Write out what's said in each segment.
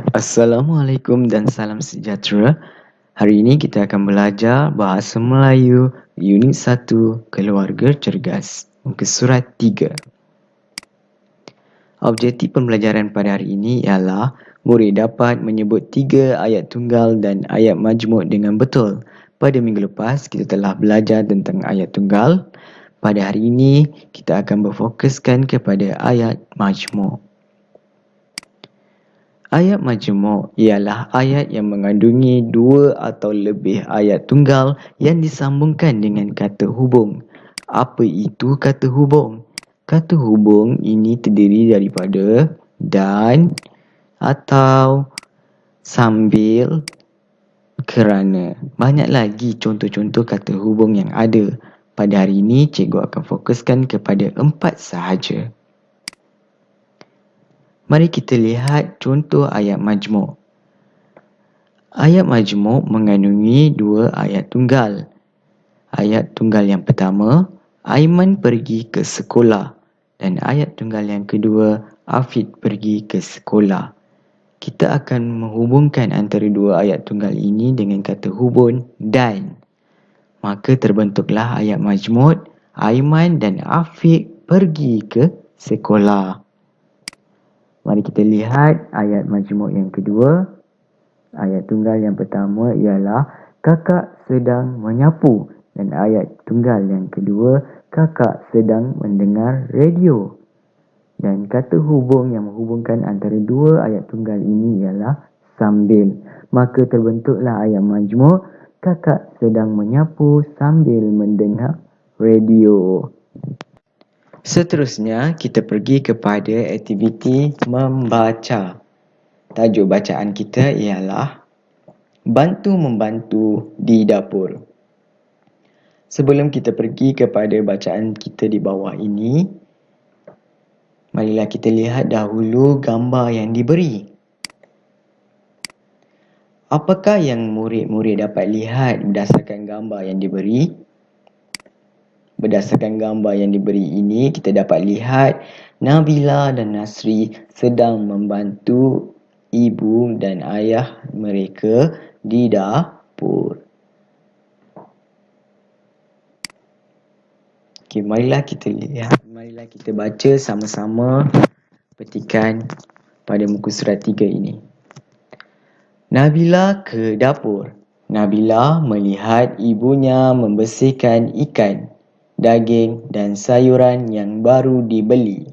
Assalamualaikum dan salam sejahtera. Hari ini kita akan belajar Bahasa Melayu Unit 1 Keluarga Cergas, muka surat 3. Objektif pembelajaran pada hari ini ialah murid dapat menyebut 3 ayat tunggal dan ayat majmuk dengan betul. Pada minggu lepas kita telah belajar tentang ayat tunggal. Pada hari ini kita akan berfokuskan kepada ayat majmuk. Ayat majmuk ialah ayat yang mengandungi 2 atau lebih ayat tunggal yang disambungkan dengan kata hubung. Apa itu kata hubung? Kata hubung ini terdiri daripada dan, atau, sambil, kerana. Banyak lagi contoh-contoh kata hubung yang ada. Pada hari ini, cikgu akan fokuskan kepada 4 sahaja. Mari kita lihat contoh ayat majmuk. Ayat majmuk mengandungi 2 ayat tunggal. Ayat tunggal yang pertama, Aiman pergi ke sekolah. Dan ayat tunggal yang kedua, Afid pergi ke sekolah. Kita akan menghubungkan antara 2 ayat tunggal ini dengan kata hubung dan. Maka terbentuklah ayat majmuk, Aiman dan Afid pergi ke sekolah. Mari kita lihat ayat majmuk yang kedua. Ayat tunggal yang pertama ialah kakak sedang menyapu dan ayat tunggal yang kedua kakak sedang mendengar radio. Dan kata hubung yang menghubungkan antara 2 ayat tunggal ini ialah sambil. Maka terbentuklah ayat majmuk kakak sedang menyapu sambil mendengar radio. Seterusnya, kita pergi kepada aktiviti membaca. Tajuk bacaan kita ialah Bantu-membantu di dapur. Sebelum kita pergi kepada bacaan kita di bawah ini, marilah kita lihat dahulu gambar yang diberi. Apakah yang murid-murid dapat lihat berdasarkan gambar yang diberi? Berdasarkan gambar yang diberi ini, kita dapat lihat Nabila dan Nasri sedang membantu ibu dan ayah mereka di dapur. Okey, marilah kita baca sama-sama petikan pada muka surat 3 ini. Nabila ke dapur. Nabila melihat ibunya membersihkan ikan, daging dan sayuran yang baru dibeli.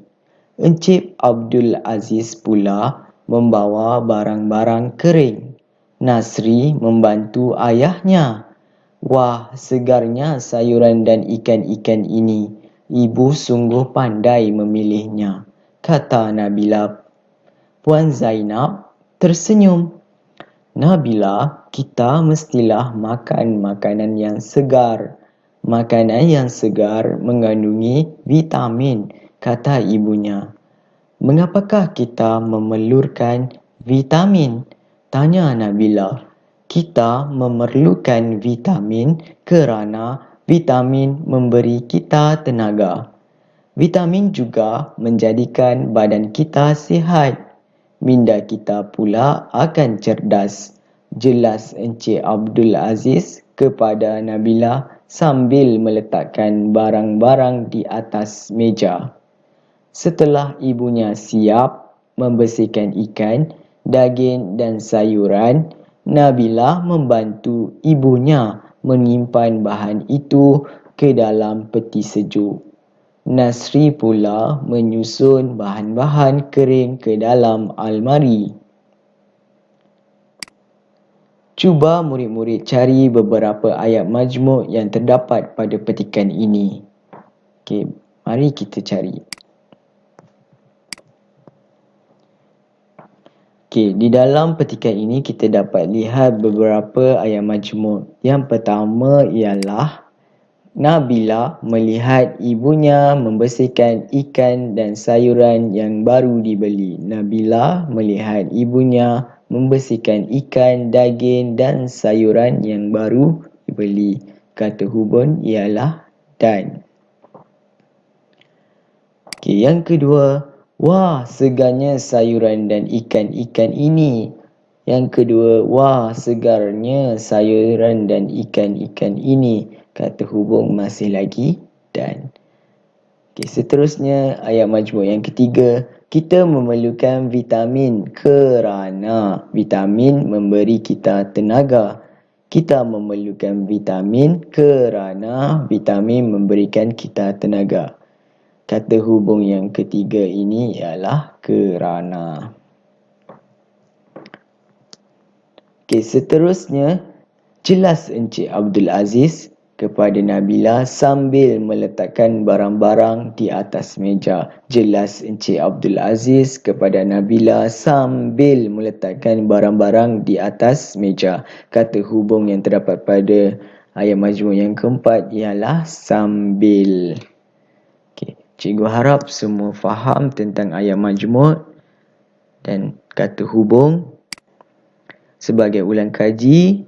Encik Abdul Aziz pula membawa barang-barang kering. Nasri membantu ayahnya. Wah, segarnya sayuran dan ikan-ikan ini. Ibu sungguh pandai memilihnya, kata Nabila. Puan Zainab tersenyum. Nabila, kita mestilah makan makanan yang segar. Makanan yang segar mengandungi vitamin, kata ibunya. Mengapakah kita memerlukan vitamin? Tanya Nabila. Kita memerlukan vitamin kerana vitamin memberi kita tenaga. Vitamin juga menjadikan badan kita sihat. Minda kita pula akan cerdas, jelas Encik Abdul Aziz kepada Nabila sambil meletakkan barang-barang di atas meja. Setelah ibunya siap membersihkan ikan, daging dan sayuran, Nabila membantu ibunya menyimpan bahan itu ke dalam peti sejuk. Nasri pula menyusun bahan-bahan kering ke dalam almari. Cuba murid-murid cari beberapa ayat majmuk yang terdapat pada petikan ini. Okey, mari kita cari. Okey, di dalam petikan ini kita dapat lihat beberapa ayat majmuk. Yang pertama ialah Nabila melihat ibunya membersihkan ikan dan sayuran yang baru dibeli. Nabila melihat ibunya membersihkan ikan, daging dan sayuran yang baru dibeli. Kata hubung ialah dan. Okey, yang kedua, wah, segarnya sayuran dan ikan-ikan ini. Yang kedua, wah segarnya sayuran dan ikan-ikan ini. Kata hubung masih lagi dan. Okey, seterusnya ayat majmuk yang ketiga. Kita memerlukan vitamin kerana vitamin memberi kita tenaga. Kita memerlukan vitamin kerana vitamin memberikan kita tenaga. Kata hubung yang ketiga ini ialah kerana. Okey, seterusnya, jelas Encik Abdul Aziz kepada Nabila sambil meletakkan barang-barang di atas meja. Jelas Encik Abdul Aziz kepada Nabila sambil meletakkan barang-barang di atas meja. Kata hubung yang terdapat pada ayat majmuk yang keempat ialah sambil. Okay. Cikgu harap semua faham tentang ayat majmuk dan kata hubung. Sebagai ulang kaji,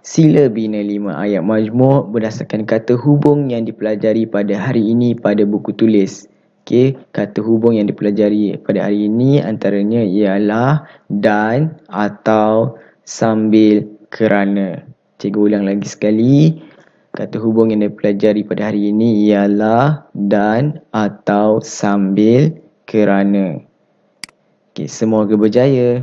sila bina 5 ayat majmuk berdasarkan kata hubung yang dipelajari pada hari ini pada buku tulis. Okey, kata hubung yang dipelajari pada hari ini antaranya ialah dan, atau, sambil, kerana. Cikgu ulang lagi sekali. Kata hubung yang dipelajari pada hari ini ialah dan, atau, sambil, kerana. Okey, semoga berjaya.